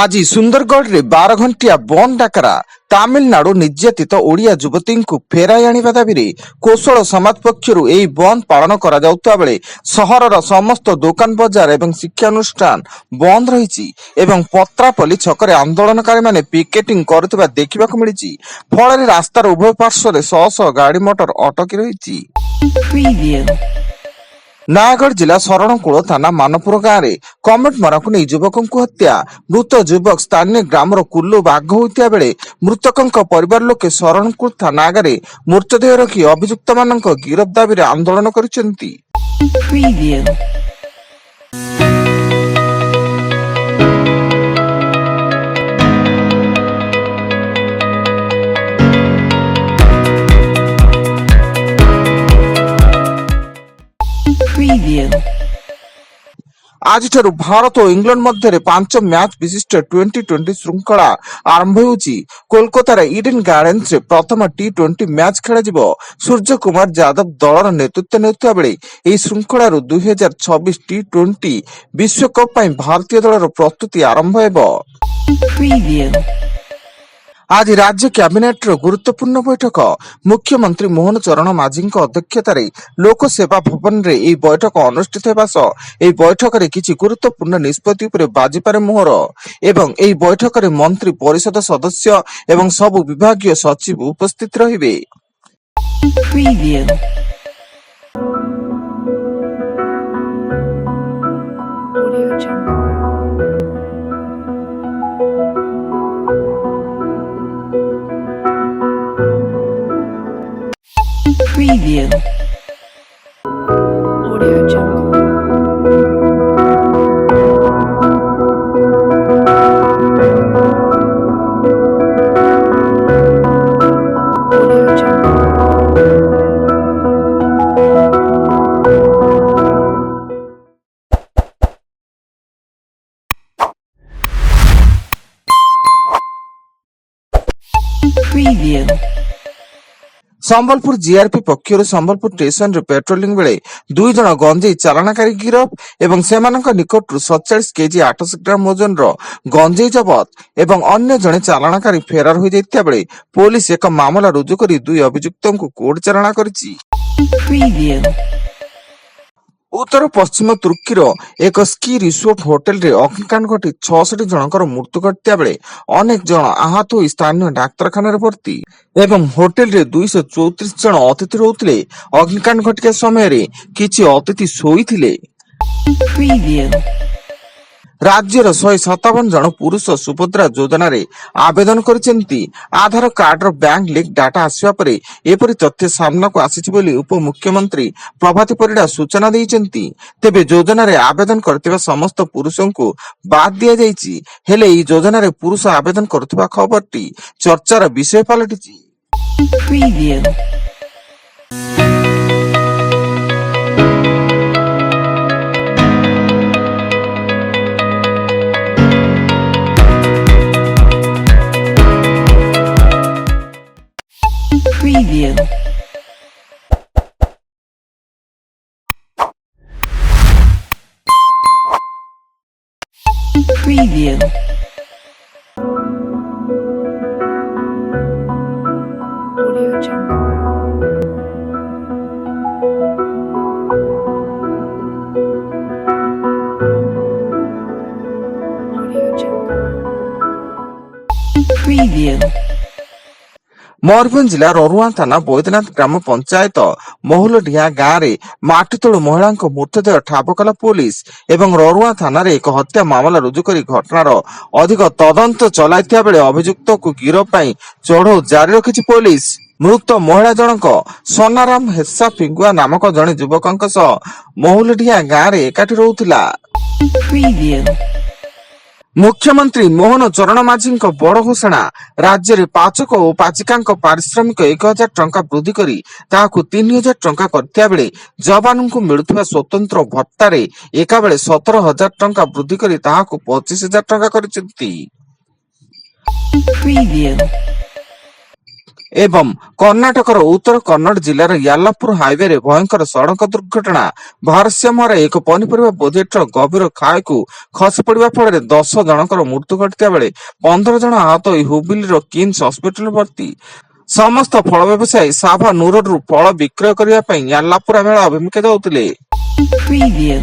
ଆଜି ସୁନ୍ଦରଗଡ଼ରେ 12 ଘଣ୍ଟିଆ ବନ୍ଦ ଡାକରା ତାମିଲନାଡୁ ନିର୍ଯାତିତ ଓଡ଼ିଆ ଯୁବତୀଙ୍କୁ ଫେରାଇ ଆଣିବା ଦାବିରେ କୋଶଳ ସମାଜ ପକ୍ଷରୁ ଏହି ବନ୍ଦ ପାଳନ କରାଯାଉଥିବା ବେଳେ ସହରର ସମସ୍ତ ଦୋକାନ ବଜାର ଏବଂ ଶିକ୍ଷାନୁଷ୍ଠାନ ବନ୍ଦ ରହିଛି ଏବଂ ପତ୍ରାପଲ୍ଲୀ ଛକରେ ଆନ୍ଦୋଳନକାରୀମାନେ ପିକେଟିଂ କରୁଥିବା ଦେଖିବାକୁ ମିଳିଛି। ଫଳରେ ରାସ୍ତାର ଉଭୟ ପାର୍ଶ୍ୱରେ ଶହ ଶହ ଗାଡ଼ି ମଟର ଅଟକି ରହିଛି। ନୟାଗଡ଼ ଜିଲ୍ଲା ଶରଣକୂଳ ଥାନା ମାନପୁର ଗାଁରେ କମେଣ୍ଟ ମରାକୁ ନେଇ ଯୁବକଙ୍କୁ ହତ୍ୟା। ମୃତ ଯୁବକ ସ୍ଥାନୀୟ ଗ୍ରାମର କୁଲ୍ଲୁ ବାଘ ହୋଇଥିବା ବେଳେ ମୃତକଙ୍କ ପରିବାର ଲୋକେ ଶରଣକୂଳ ଥାନା ଆଗରେ ମୃତଦେହ ରଖି ଅଭିଯୁକ୍ତମାନଙ୍କ ଗିରଫ ଦାବିରେ ଆନ୍ଦୋଳନ କରିଛନ୍ତି। ଆଜିଠାରୁ ଭାରତ ଓ ଇଂଲଣ୍ଡ ମଧ୍ୟରେ 5 ମ୍ୟାଚ୍ ବିଶିଷ୍ଟ ଟି20 ଶୃଙ୍ଖଳା ଆରମ୍ଭ ହେଉଛି। କୋଲକାତାର ଇଡେନ୍ ଗାର୍ଡେନ୍ସରେ ପ୍ରଥମ ଟି20 ମ୍ୟାଚ୍ ଖେଳାଯିବ। ସୂର୍ଯ୍ୟ କୁମାର ଯାଦବ ଦଳର ନେତୃତ୍ୱ ନେଉଥିବା ବେଳେ ଏହି ଶୃଙ୍ଖଳାରୁ 2026 ଟି20 ବିଶ୍ୱକପ୍ ପାଇଁ ଭାରତୀୟ ଦଳର ପ୍ରସ୍ତୁତି ଆରମ୍ଭ ହେବ। ଆଜି ରାଜ୍ୟ କ୍ୟାବିନେଟ୍ର ଗୁରୁତ୍ୱପୂର୍ଣ୍ଣ ବୈଠକ। ମୁଖ୍ୟମନ୍ତ୍ରୀ ମୋହନ ଚରଣ ମାଝୀଙ୍କ ଅଧ୍ୟକ୍ଷତାରେ ଲୋକସେବା ଭବନରେ ଏହି ବୈଠକ ଅନୁଷ୍ଠିତ ହେବା ସହ ଏହି ବୈଠକରେ କିଛି ଗୁରୁତ୍ୱପୂର୍ଣ୍ଣ ନିଷ୍ପତ୍ତି ଉପରେ ବାଜିପାରେ ମୋହର ଏବଂ ଏହି ବୈଠକରେ ମନ୍ତ୍ରୀ ପରିଷଦ ସଦସ୍ୟ ଏବଂ ସବୁ ବିଭାଗୀୟ ସଚିବ ଉପସ୍ଥିତ ରହିବେ। ସମ୍ବଲପୁର ଜିଆରପି ପକ୍ଷରୁ ସମ୍ବଲପୁର ଷ୍ଟେସନରେ ପେଟ୍ରୋଲିଂ ବେଳେ 2 ଜଣ ଗଞ୍ଜେଇ ଚାଲାଣକାରୀ ଗିରଫ ଏବଂ ସେମାନଙ୍କ ନିକଟରୁ 47 କେଜି 800 ଗ୍ରାମ ଓଜନର ଗଞ୍ଜେଇ ଜବତ ଏବଂ ଅନ୍ୟ ଜଣେ ଚାଲାଣକାରୀ ଫେରାର ହୋଇଯାଇଥିବା ବେଳେ ପୋଲିସ ଏକ ମାମଲା ରୁଜୁ କରି 2 ଅଭିଯୁକ୍ତଙ୍କୁ କୋର୍ଟ ଚାଲାଣ କରିଛି। ଉତ୍ତର ପଶ୍ଚିମ ତୁର୍କୀର ଏକ ସ୍କି ରିସୋର୍ଟ ହୋଟେଲରେ ଅଗ୍ନିକାଣ୍ଡ ଘଟି 66 ଜଣଙ୍କର ମୃତ୍ୟୁ ଘଟିଥିବା ବେଳେ ଅନେକ ଜଣ ଆହତ ହୋଇ ସ୍ଥାନୀୟ ଡାକ୍ତରଖାନାରେ ଭର୍ତ୍ତି ଏବଂ ହୋଟେଲରେ 234 ଜଣ ଅତିଥି ରହୁଥିଲେ। ଅଗ୍ନିକାଣ୍ଡ ଘଟିବା ସମୟରେ କିଛି ଅତିଥି ଶୋଇଥିଲେ। ରାଜ୍ୟର 157 ଜଣ ପୁରୁଷ ସୁଭଦ୍ରା ଯୋଜନାରେ ଆବେଦନ କରିଛନ୍ତି। ଆଧାର କାର୍ଡର ବ୍ୟାଙ୍କ ଲିଙ୍କ ଡାଟା ଆସିବା ପରେ ଏପରି ତଥ୍ୟ ସାମ୍ନାକୁ ଆସିଛି ବୋଲି ଉପମୁଖ୍ୟମନ୍ତ୍ରୀ ପ୍ରଭାତୀ ପରିଡ଼ା ସୂଚନା ଦେଇଛନ୍ତି। ତେବେ ଯୋଜନାରେ ଆବେଦନ କରିଥିବା ସମସ୍ତ ପୁରୁଷଙ୍କୁ ବାଦ ଦିଆଯାଇଛି। ହେଲେ ଏହି ଯୋଜନାରେ ପୁରୁଷ ଆବେଦନ କରୁଥିବା ଖବରଟି ଚର୍ଚ୍ଚାର ବିଷୟ ପାଲଟିଛି। ମୟୂରଭଞ୍ଜ ଜିଲ୍ଲା ରରୁଆ ଥାନା ବୈଦ୍ୟନାଥ ଗ୍ରାମ ପଞ୍ଚାୟତ ମହୁଲଡିହା ଗାଁରେ ମାଟିତୋଳୁ ମହିଳାଙ୍କ ମୃତଦେହ ଠାବ କଲା ପୋଲିସ ଏବଂ ରରୁଆ ଥାନାରେ ଏକ ହତ୍ୟା ମାମଲା ରୁଜୁ କରି ଘଟଣାର ଅଧିକ ତଦନ୍ତ ଚଳାଇଥିବା ବେଳେ ଅଭିଯୁକ୍ତକୁ ଗିରଫ ପାଇଁ ଚଢ଼ଉ ଜାରି ରଖିଛି ପୋଲିସ। ମୃତ ମହିଳା ଜଣକ ସନାରାମ ହେସା ଫିଙ୍ଗୁଆ ନାମକ ଜଣେ ଯୁବକଙ୍କ ସହ ମହୁଲଡିହା ଗାଁରେ ଏକାଠି ରହୁଥିଲା। ମୁଖ୍ୟମନ୍ତ୍ରୀ ମୋହନ ଚରଣ ମାଝୀଙ୍କ ବଡ ଘୋଷଣା। ରାଜ୍ୟରେ ପାଚକ ଓ ପାଚିକାଙ୍କ ପାରିଶ୍ରମିକ 1000 ଟଙ୍କା ବୃଦ୍ଧି କରି ତାହାକୁ 3000 ଟଙ୍କା କରିଥିବା ବେଳେ ଯବାନଙ୍କୁ ମିଳୁଥିବା ସ୍ୱତନ୍ତ୍ର ଭତ୍ତାରେ ଏକାବେଳେ 17000 ଟଙ୍କା ବୃଦ୍ଧି କରି ତାହାକୁ 25000 ଟଙ୍କା କରିଛନ୍ତି। ଏବଂ କର୍ଣ୍ଣାଟକର ଉତ୍ତର କନ୍ନଡ ଜିଲ୍ଲାର ୟାଲାପୁର ହାଇୱେରେ ଭୟଙ୍କର ସଡ଼କ ଦୁର୍ଘଟଣା। ଭାରସାମ୍ୟହରା ଏକ ପନିପରିବା ବୋଝେଇ ଟ୍ରକ୍ ଗଭୀର ଖାଇକୁ ଖସି ପଡ଼ିବା ଫଳରେ 10 ଜଣଙ୍କର ମୃତ୍ୟୁ ଘଟିଥିବା ବେଳେ 15 ଜଣ ଆହତ ହୋଇ ହୁବଲିର କିମ୍ସ ହସ୍ପିଟାଲରେ ଭର୍ତ୍ତି। ସମସ୍ତ ଫଳ ବ୍ୟବସାୟୀ ସାଭା ନୁରରୁ ଫଳ ବିକ୍ରୟ କରିବା ପାଇଁ ୟାଲାପୁରା ମେଳା ଅଭିମୁଖେ ଯାଉଥିଲେ। Preview.